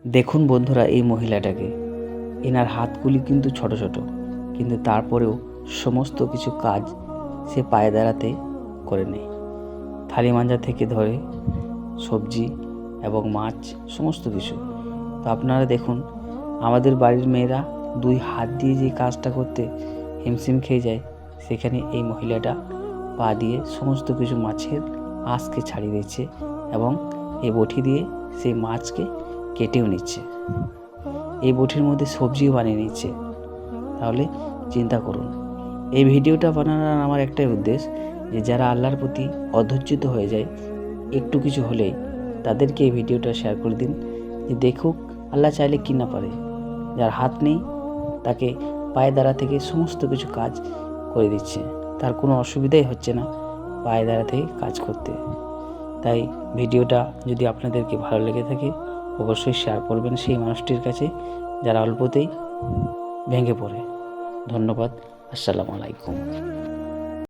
দেখুন বন্ধুরা, এই মহিলাটাকে, এনার হাতগুলি কিন্তু ছোট ছোট, কিন্তু তারপরেও সমস্ত কিছু কাজ সে পায়ে দাঁড়াতে করে নেয়। থালি মাঞ্জা থেকে ধরে সবজি এবং মাছ সমস্ত কিছু। তো আপনারা দেখুন, আমাদের বাড়ির মেয়েরা দুই হাত দিয়ে যে কাজটা করতে হিমশিম খেয়ে যায়, সেখানে এই মহিলাটা পা দিয়ে সমস্ত কিছু মাছের আঁশকে ছাড়িয়ে দিচ্ছে এবং এই বটি দিয়ে সেই মাছকে কেটেও নিচ্ছে, এই বটির মধ্যে সবজিও বানিয়ে নিচ্ছে। তাহলে চিন্তা করুন। এই ভিডিওটা বানানোর আমার একটাই উদ্দেশ্য, যে যারা আল্লাহর প্রতি অধৈর্যিত হয়ে যায় একটু কিছু হলেই, তাদেরকে এই ভিডিওটা শেয়ার করে দিন, যে দেখুক আল্লাহ চাইলে কি না পারে। যার হাত নেই তাকে পায়ে দাঁড়া থেকে সমস্ত কিছু কাজ করে দিচ্ছে, তার কোনো অসুবিধাই হচ্ছে না পায়ে দাঁড়া থেকে কাজ করতে। তাই ভিডিওটা যদি আপনাদেরকে ভালো লেগে থাকে, অবশ্যই শেয়ার করবেন সেই মানুষটির কাছে যারা অল্পতেই ভেঙে পড়ে। ধন্যবাদ। আসসালামু আলাইকুম।